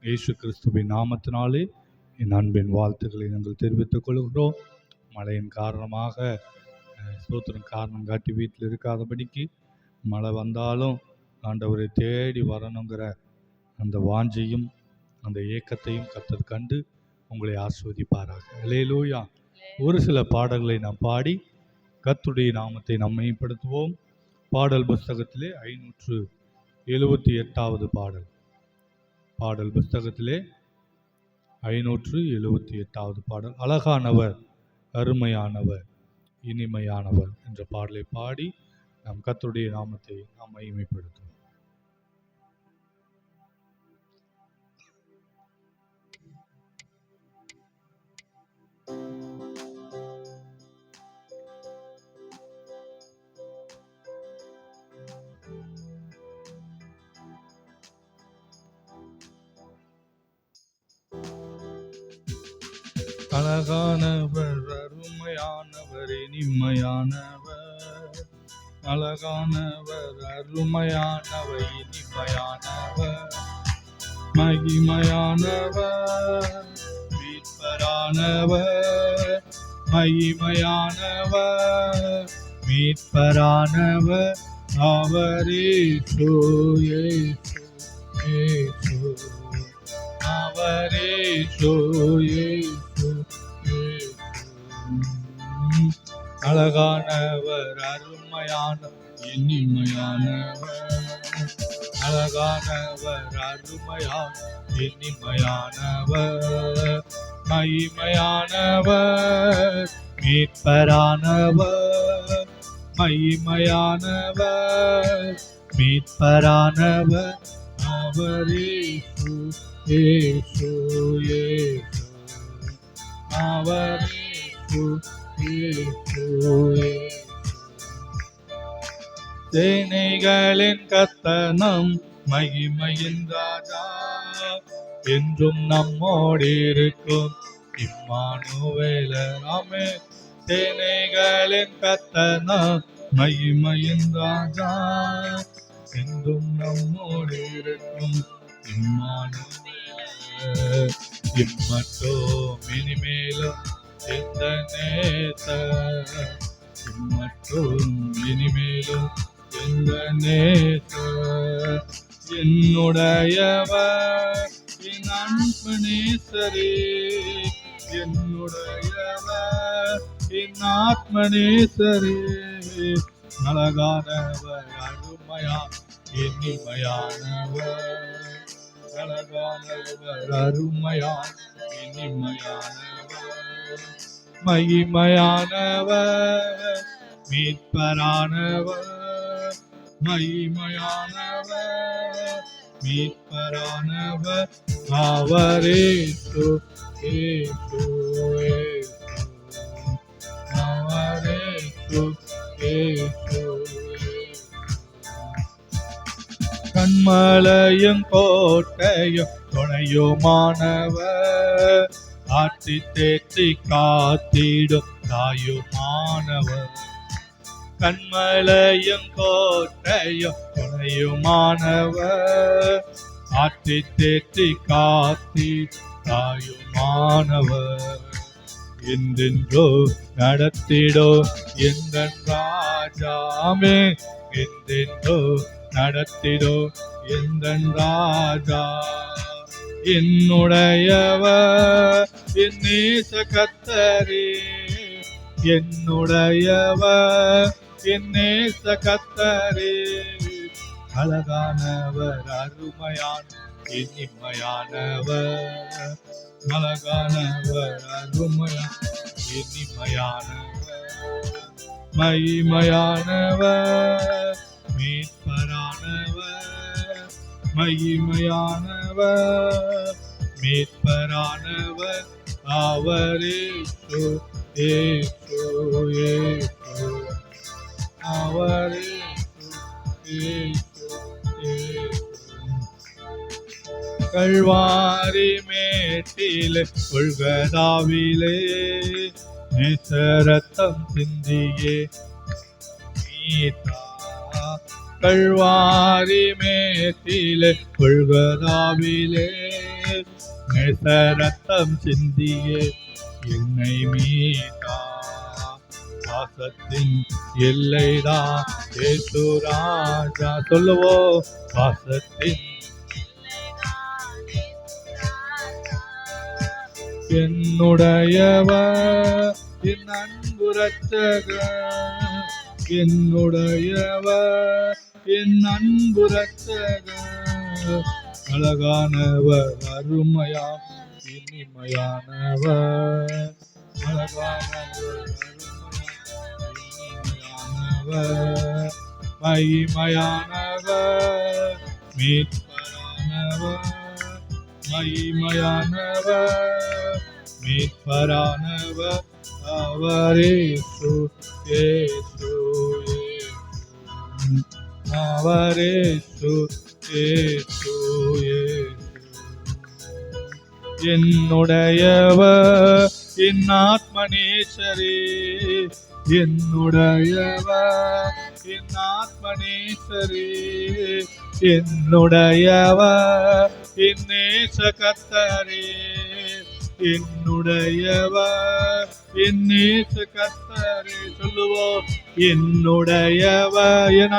இயேசு கிறிஸ்துவின் நாமத்தினாலே என் அன்பின் வாழ்த்துக்களை நாங்கள் தெரிவித்துக் கொள்கிறோம். மழையின் காரணமாக ஸ்தோத்திரம் காரணம் காட்டி வீட்டில் இருக்காதபடிக்கு மழை வந்தாலும் ஆண்டவரை தேடி வரணுங்கிற அந்த வாஞ்சையும் அந்த ஏக்கத்தையும் கர்த்தர் கண்டு உங்களை ஆசீர்வதிப்பாராக. அல்லேலூயா. ஒரு சில பாடல்களை நாம் பாடி கர்த்தருடைய நாமத்தை நாம் மேம்படுத்துவோம். பாடல் புஸ்தகத்திலே 578வது பாடல் புஸ்தகத்திலே 578வது பாடல், அழகானவர், அருமையானவர், இனிமையானவர் என்ற பாடலை பாடி நாம் கர்த்தருடைய நாமத்தை நாம் மகிமைப்படுத்துவோம். அழகானவர், அருமையானவர், இனிமையானவர், அழகானவர், அருமையானவர், இனிமையானவர், மகிமையானவர், மீட்பரானவர், மகிமையானவர், மீட்பரானவர், அவரே அவரே அழகானவர், அருமையானவர், இனிமையானவர், அழகானவர், அருமையானவர், இனிமையானவர், மகிமையானவர், மீட்பரானவர், மகிமையானவர், மீட்பரானவர், அவரே அவரே சேனைகளின் கர்த்தனும் மகிமையின் ராஜா என்றும் நம்மோடு இருக்கும் இம்மானுவேலர். ஆமென். சேனைகளின் கர்த்தனும் மகிமையின் ராஜா என்றும் நம்மோடு இருக்கும் இம்மானுவேலர். இம்மட்டும் இனிமேலும் இந்த நேசர், இம்மட்டும் இனிமேலும் இந்த நேசர், என்னுடையவர், என் அன்பு நேசரே, என்னுடையவர், என் ஆத்ம நேசரே, அழகானவர், அருமையான், இனிமையானவர், அழகானவர், அருமையான், இனிமையானவர், மகிமையானவர், மீட்பரானவர், மகிமையானவர், மீட்பரானவர், அவரே அவரே கண்மலையும் கோட்டையும் துணையுமானவர், ஆற்றி தேற்றி காத்திடும் தாயுமானவர், கண்மலையும் கோட்டையும் துணையுமானவர், ஆற்றி தேற்றி காத்திடும் தாயுமானவர், என்றென்றோ நடத்திடோ எந்த ராஜாமே, என்றென்றோ நடத்திடோ எந்த ராஜா, என்னுடையவர், என் நேச கர்த்தரே, என்னுடையவர், என் நேச கர்த்தரே, அழகானவர், அருமையான, இனிமையானவர், அழகானவர், அருமையான, இனிமையானவர், மகிமையானவர், மீட்பரானவர், மகிமையானவர், மீட்பரானவர், அவரே அவரே கல்வாரி மேட்டிலே கொள்கதாவிலே நேசரத்தம் சிந்தியே மீட்டா, கல்வாரி மேட்டிலே கொள்கதாவிலே நேசரத்தம் சிந்தியே என்னை மீட்டா. பாசத்தின் எல்லைதான் இயேசு ராஜா. சொல்லுவோ, பாசத்தின் என்னுடையவர் என் அன்பு ரட்சகர், என்னுடையவர் என் அன்பு ரட்சகர். அழகானவர், அருமையா இனிமையானவர், அழகானவர், இனிமையானவர், மகிமையானவர், மீட்பரானவர், மகிமையானவர், மீட்பரானவர் அவரே. அவரே என்னுடையவர் என் ஆத்மநேசரே, என்னுடையவர் என் ஆத்மநேசரே, என்னுடையவர் என் நேச கர்த்தரே, என்னுடையவர் என் நேச கர்த்தரே. சொல்லுவோம், என்னுடையவர் என்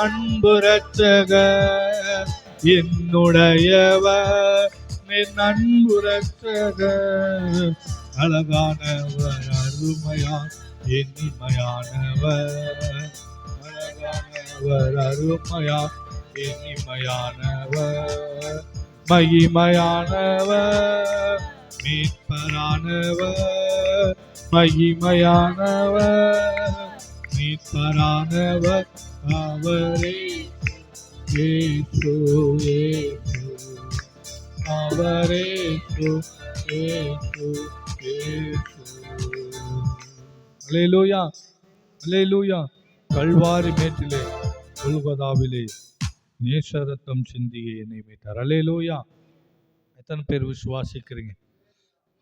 அன்பு ரட்சகர், என்னுடையவர் என் அன்பு ரட்சகர். அழகானவர், அருமையான் இனிமையானவர், அழகானவர், அருமையான் இனிமையானவர், மகிமையானவர், மீட்பரானவர், மகிமையானவர், மீட்பரானவர் அவரே. இயேசு இயேசு அவரே. அல்லேலூயா, அல்லேலூயா. கல்வாரி மேட்டிலே, கொல்கொதாவிலே நேசரத்தம் சிந்தியே என்னை மீட்டார். அல்லேலூயா. எத்தனை பேர் விசுவாசிக்கிறீங்க?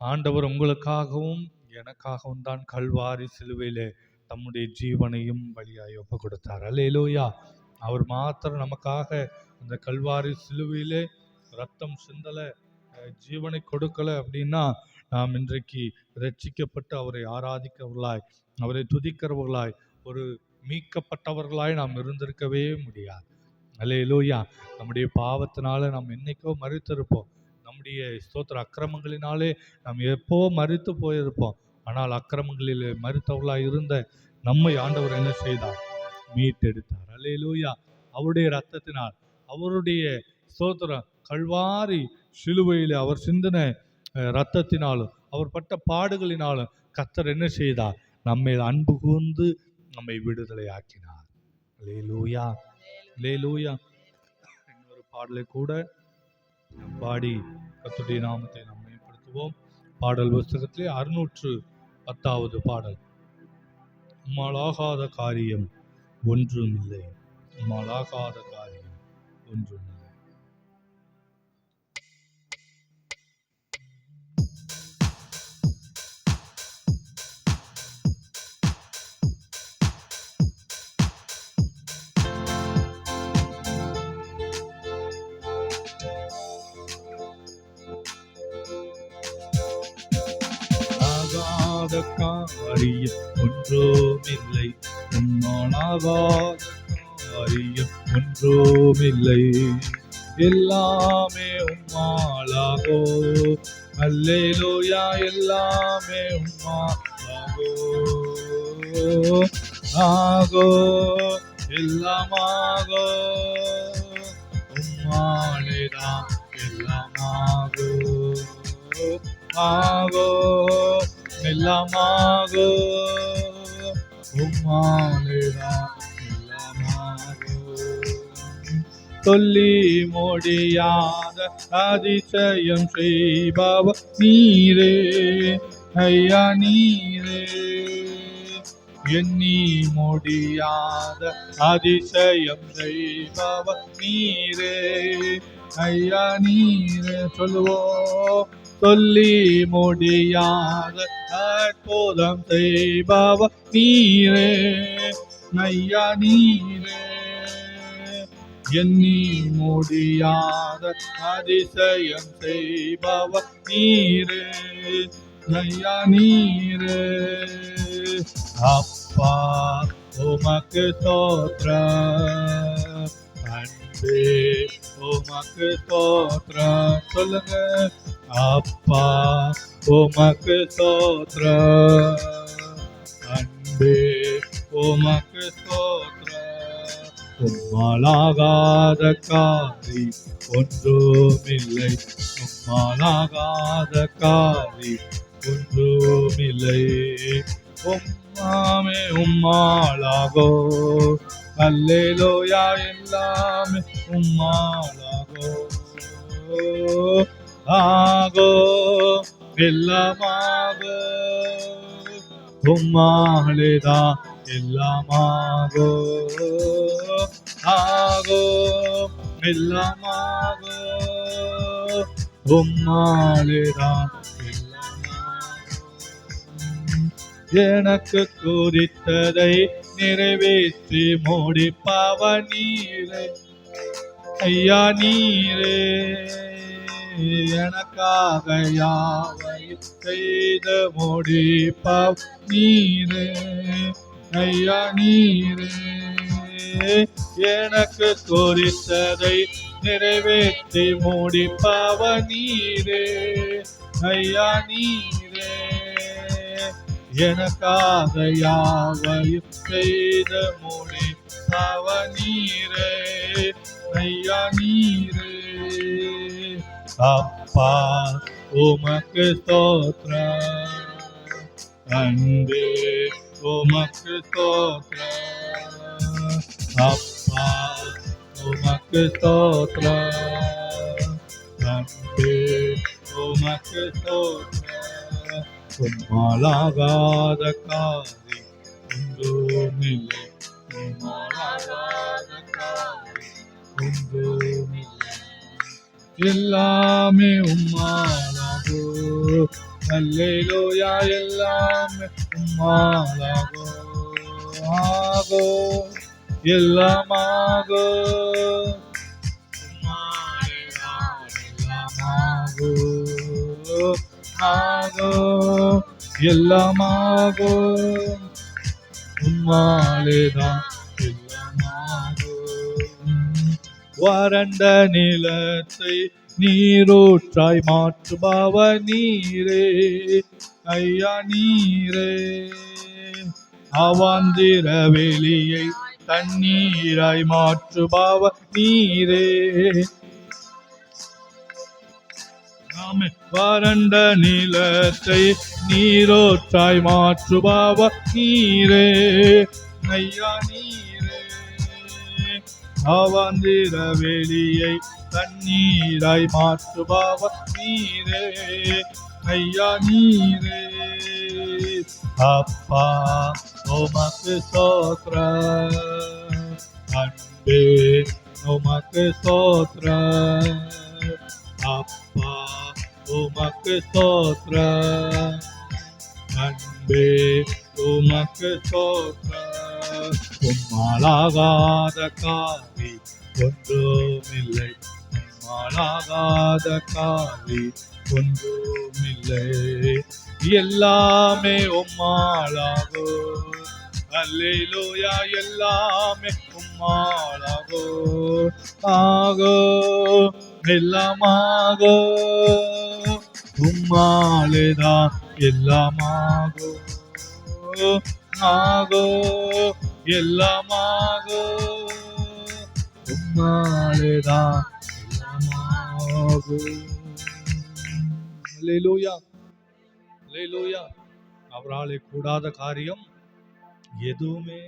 ஆண்டவர் உங்களுக்காகவும் எனக்காகவும் தான் கல்வாரி சிலுவையிலே தம்முடைய ஜீவனையும் பலியாய் ஒப்பு கொடுத்தார். அல்லேலூயா. அவர் மாத்திரம் நமக்காக அந்த கல்வாரி சிலுவையிலே ரத்தம் சிந்தல, ஜீவனை கொடுக்கல அப்படின்னா நாம் இன்றைக்கு ரட்சிக்கப்பட்டு அவரை ஆராதிக்கிறவர்களாய், அவரை துதிக்கிறவர்களாய், ஒரு மீட்கப்பட்டவர்களாய் நாம் இருந்திருக்கவே முடியாது. அல்லேலூயா. நம்முடைய பாவத்தினால நாம் என்னைக்கோ மரித்திருப்போம். நம்முடைய ஸ்தோத்திர அக்கிரமங்களினாலே நாம் எப்போ மரித்து போயிருப்போம். ஆனால் அக்கிரமங்களில் மரித்தவர்களாய் இருந்த நம்மை ஆண்டவர் என்ன செய்தார்? மீட்டெடுத்தார். அல்லேலூயா. அவருடைய இரத்தத்தினால், அவருடைய ஸ்தோத்திர கல்வாரி சிலுவையில் அவர் சிந்தின இரத்தத்தினாலும் அவர் பட்ட பாடுகளினாலும் கர்த்தர் என்ன செய்தார்? நம்மை அன்பு கூர்ந்து நம்மை விடுதலை ஆக்கினார். அல்லேலூயா, அல்லேலூயா. இன்னொரு பாடலை கூட பாடி கர்த்தருடைய நாமத்தை நாம் மேம்படுத்துவோம். பாடல் புஸ்தகத்திலே 610 பாடல். உம்மாலாகாத காரியம் ஒன்றும் இல்லை, உம்மாலாகாத காரியம் ஒன்றும் இல்லை. காரியம் ஒன்றுமில்லை, உம்மாலாகாத காரியம் ஒன்றுமில்லை, எல்லாமே உம்மாலாகோ. அல்லேலூயா. எல்லாமே உம்மாலாகோ, ஆகோ, எல்லாமாகோ, உம்மாலேதான் எல்லாமாகோ, ஆகோ, எல்லாமாகோ, உம்மாலேதான் எல்லாமாகோ. சொல்லி முடியாத அதிசயம் செய்பவர் நீரே, ஐயா நீரே. எண்ணி முடியாத அதிசயம் செய்பவர் நீரே, ஐயா நீரே. சொல்லுவோம், சொல்லி முடியாத அற்புதம் செய்பவர் நீரே, ஐயா நீரே. எண்ணி முடியாத அதிசயம் செய்பவர் நீரே, ஐயா நீரே. அப்பா உமக்கு ஸ்தோத்திரம், அன்பே உமக்கு ஸ்தோத்திரம். சொல்லுங்க. அப்பா உமக்கு ஸ்தோத்திரம், அன்பே உமக்கு ஸ்தோத்திரம். உம்மாலாகாத காரி ஒன்றுமில்லை, உம்மாலாகாத காரி ஒன்றுமில்லை. உம்மாமே உம்மாலாகோ, அல்லேலூயா எல்லாமே உம்மாலாகோ. ஆகோ எல்லாமாகோ, உம்மாலேதான் எல்லாமாகோ. ஆகோ எல்லாமாகோ, உம்மாலேதான் எல்லாமாகோ. எனக்கு குறித்ததை நிறைவேற்றி முடிப்பவர் நீரே, ஐயா நீரே. எனக்காக யாவையும் செய்து முடிப்பவர் நீரே, ஐயா நீரே. எனக்கு குறித்ததை நிறைவேற்றி முடிப்பவர் நீரே, ஐயா நீரே. எனக்காக யாவையும் செய்து முடிப்பவர் நீரே, ஐயா நீரே. அப்பா உமக்கு ஸ்தோத்திரம், அன்பே உமக்கு ஸ்தோத்திரம். அப்பா உமக்கு ஸ்தோத்திரம், அன்பே உமக்கு ஸ்தோத்திரம். உம்மாலாகாத காரி ஒன்றுமில்லை, உம்மாலாகாத காரி ஒன்றுமில்லை. எல்லாமே உம்மாலாகோ, அல்லேலூயா எல்லாமே உம்மாலாகோ. ஆகோ எல்லாமாகோ, உம்மாலேதான் எல்லாமாகோ. ஆகோ எல்லாமாகோ, உம்மாலேதான் எல்லாமாகோ. வறண்ட நிலத்தை நீரூற்றாய் மாற்றுபவர் நீரே, ஐயா நீரே. அவாந்திர வெளியை தண்ணீராய் மாற்றுபவர் நீரே. வறண்ட நிலத்தை நீரோற்றாய் மாற்றுபவர் நீரே, ஐயா நீரே. அவாந்திர வெளியை தண்ணீராய் மாற்றுபவர் நீரே, ஐயா நீரே. அப்பா உமக்கு ஸ்தோத்திரம், அன்பே உமக்கு ஸ்தோத்திரம். அப்பா உமக்கு ஸ்தோத்திரம், அன்பே உமக்கு ஸ்தோத்திரம். உம்மாலாகாத காரி ஒன்றுமில்லை, உம்மாலாகாத காரி ஒன்றுமில்லை. எல்லாமே உம்மாலாகோ, அல்லேலூயா எல்லாமே உம்மாலாகோ. ஆகோ எல்லாமாகோ, உம்மாலேதான் எல்லாமாகோ. ஆகோ எல்லாமாகோ, உம்மாலேதான் எல்லாமாகோ. அல்லேலூயா அல்லேலூயா. அவராலே கூடாத காரியம் எதுவுமே.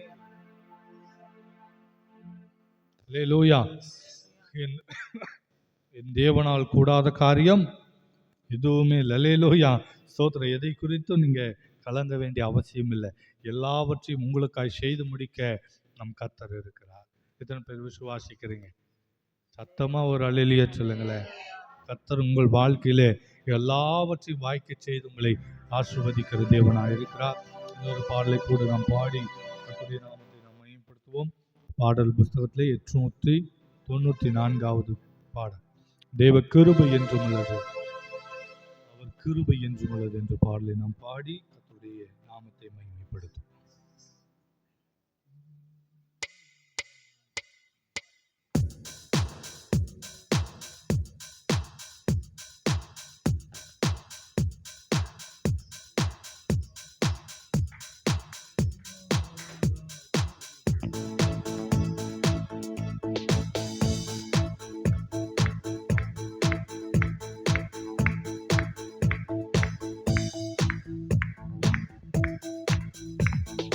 அல்லேலூயா. என் தேவனால் கூடாத காரியம் எதுவுமே இல்லை. அல்லேலூயா. ஸ்தோத்திரம். எதை குறித்தும் நீங்க கலங்க வேண்டிய அவசியம் இல்லை. எல்லாவற்றையும் உங்களுக்காய் செய்து முடிக்க நம் கர்த்தர் இருக்கிறார். எத்தனை பேர் விசுவாசிக்கிறீங்க? சத்தமா ஒரு அல்லேலூயா சொல்லுங்களேன். கர்த்தர் உங்கள் வாழ்க்கையிலே எல்லாவற்றையும் வாய்க்க செய்து உங்களை ஆசீர்வதிக்கிற தேவனாக இருக்கிறார். இன்னொரு பாடலை கூட நாம் பாடி கர்த்தருடைய நாமத்தை நாம் மையப்படுத்துவோம். பாடல் புஸ்தகத்திலே 94வது பாடல். தேவ கிருபை என்றும் உள்ளது, அவர் கிருபை என்றும் உள்ளது என்ற பாடலை நாம் பாடி கர்த்தருடைய நாமத்தை மகிமைப்படுத்தும்.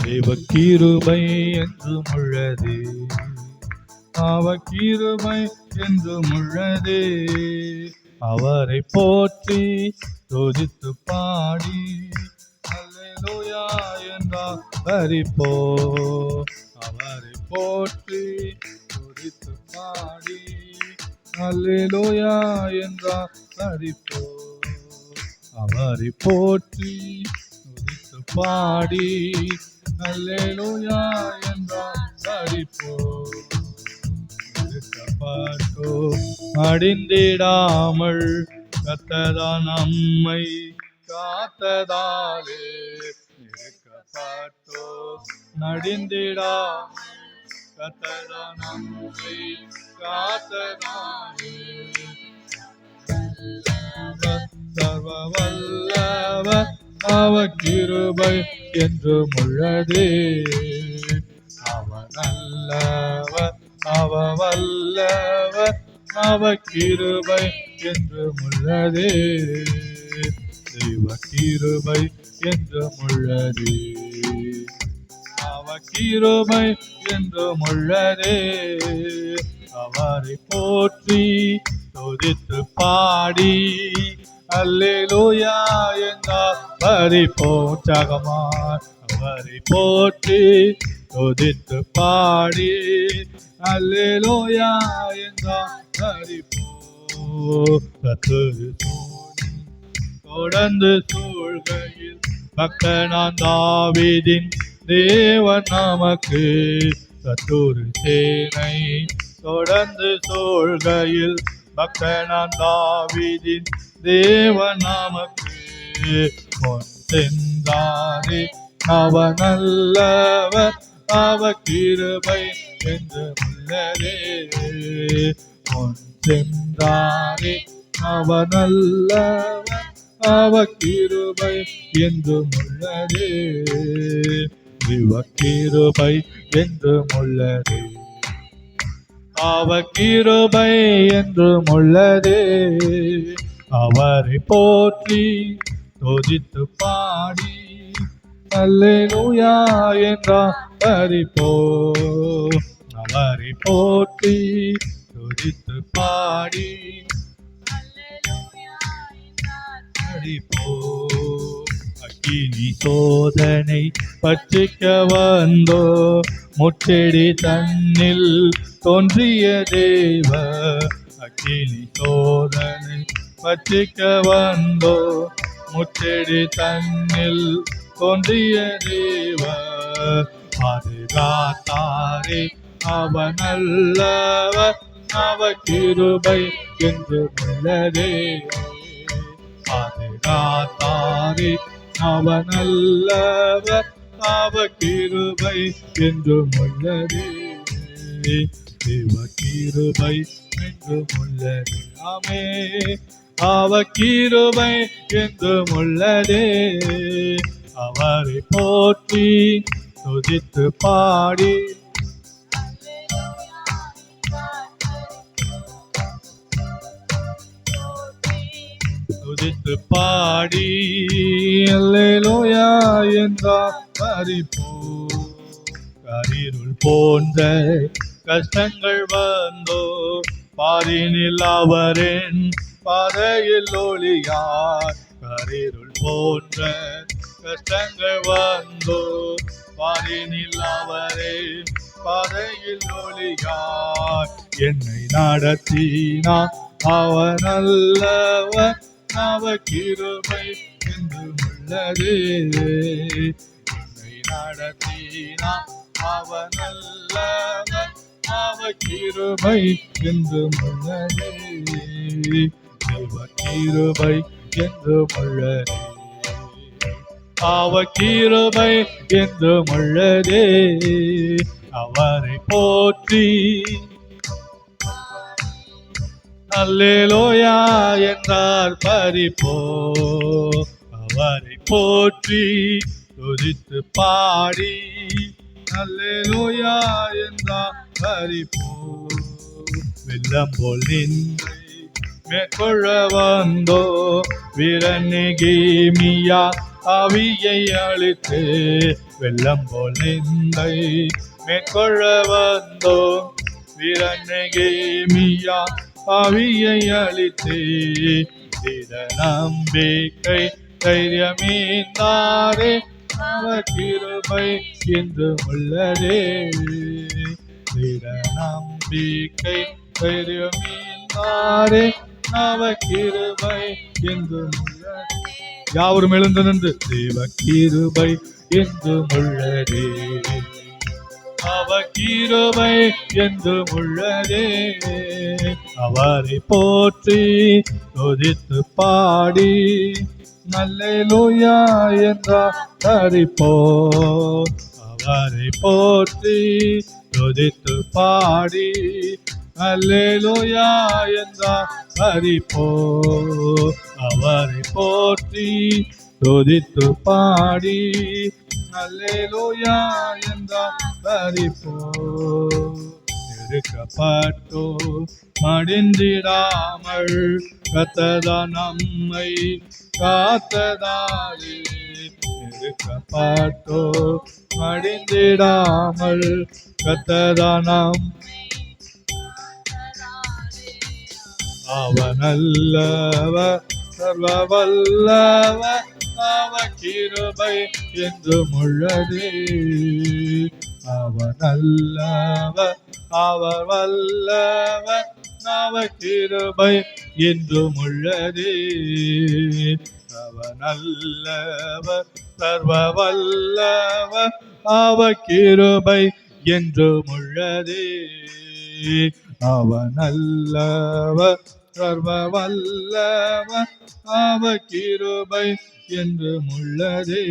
தேவ கிருபை என்றும் உள்ளது, அவர் கிருபை என்றும் உள்ளது, அவரை போற்றி துதித்து பாடி அல்லேலூயா என்றால் பரிப்போ. அவரை போற்றி துதித்து பாடி அல்லேலூயா என்றால் பரிப்போ. அவரை போற்றி துதித்து பாடி அல்லேலூயா என்றால் பரிப்போ. இருக்கப்பட்டோ அடிந்திடாமல் கர்த்தரா நம்மை காத்ததாலே, இருக்கப்பட்டோ நடிந்திடாமல் கர்த்தரா நம்மை காத்ததாலே, சர்வ வல்லவர் அவர் கிருபை என்றும் உள்ளது, அவர் நல்லவர் அவர் வல்லவர் அவர் கிருபை என்றும் உள்ளது, தெய்வ கிருபை என்றும் உள்ளது, அவர் கிருபை என்றும் உள்ளது, அவரை போற்றி துதித்து பாடி அல்லேலூயா என்றால் பரிப்போம். உற்சாகமாய் அவரை போற்றி துதித்து பாடி அல்லேலூயா என்றால் பரிப்போம். கர்த்தரு தொடர்ந்து சூழ்கையில் பக்தனான் தாவீதின் தேவன் நமக்கு, கர்த்தரு சேனை தொடர்ந்து சூழ்கையில் பக்தனான் தாவீதின் தேவன் நமக்கு, பொன் சென்றாரே அவர் நல்லவர் அவர் கிருபை என்று உள்ளதே, பொன் சென்றாரே அவர் நல்லவர் அவர் கிருபை என்றும் உள்ளதே, கிருபை என்றும் உள்ளதே, அவர் கிருபை என்றும் உள்ளதே, அவரை போற்றி துதித்து பாடி அல்லேலூயா என்றால் பரிப்போ. அவரை போற்றி துதித்து பாடி பரிப்போ. அக்கினி சோதனை பற்றிக்க வந்தோ, முச்செடி தன்னில் தோன்றிய தேவ, அக்கினி சோதனை பற்றிக்க வந்தோ, முச்செடி தன்னில் தோன்றிய தேவ, பாதுகாத்தாரே அவர் நல்லவர் அவர் கிருபை என்று உள்ளதே, பாதுகாத்தாரே அவர் நல்லவர் அவர் கிருபை என்றும் உள்ளதே, தேவ கிருபை என்றும் உள்ளதே. ஆமே, அவர் கிருபை என்றும் உள்ளதே, அவரை போற்றி துதித்து பாடி துதித்து பாடி அல்லேலூயா என்றால் பரிப்போ. கரிருள் போன்ற கஷ்டங்கள் வந்தோ, பாரினில் அவரின் பாதையில் ஒளியார், கரிருள் போன்ற கஷ்டங்கள் வந்தோ, பாரினில் அவரே பாதையில் ஒளியார், என்னை நடத்தினார் அவர் நல்லவர் அவர் கிருபை என்றும் உள்ளதே, என்னை நடத்தினார் அவர் நல்லவர் அவர் கிருபை என்றும் உள்ளதே. அவர் கிருபை என்றும் உள்ளதே. அவர் கிருபை என்றும் உள்ளதே. அவரை போற்றி அல்லேலூயா என்றார் பரிபோ. அவரை போற்றி துதித்து பாடி அல்லேலூயா என்றார் பரிபோ. வெள்ளம் போல் நின்று மேற்கொள்ள வந்தோ வீரநெகேமியா ஆவியை அழித்து. வெள்ளம் போல் நிந்தை மேற்கொள்ள வந்தோ வீரநெகேமியா ஆவியை அழித்து. திட நம்பிக்கை தைரியமீந்தாரே அவர் கிருபை என்றும் உள்ளதே. திட நம்பிக்கை தைரியமீந்தாரே அவர் கிருபை என்றும் உள்ளதே. யாவரும் எழுந்து நின்று தேவ கிருபை என்றும் உள்ளதே. அவர் கிருபை என்றும் உள்ளதே. அவரை போற்றி துதித்து பாடி அல்லேலூயா என்றார் பரிபோ. அவரை போற்றி துதித்து பாடி அல்லேலூயா என்றார் பரிபோ. அவரை போற்றி துதித்து பாடி அல்லேலூயா என்றார் பரிபோ. இருக்கப்பட்டோ மடிந்திடாமல் கத்ததா நம்மை காத்ததாலே. இருக்கப்பட்டோ மடிந்திடாமல் கத்ததா நம். அவனல்லவர் சர்வ வல்லவர் அவர் கிருபை என்றும் உள்ளதே. அவனல்லவர் அவர் வல்லவர் அவர் கிருபை என்றும் உள்ளதே. அவனல்லவர் சர்வ வல்லவர் அவர் கிருபை என்றும் உள்ளதே. அவனல்லவர் சர்வ வல்லவர் அவர் கிருபை என்றும் உள்ளதே.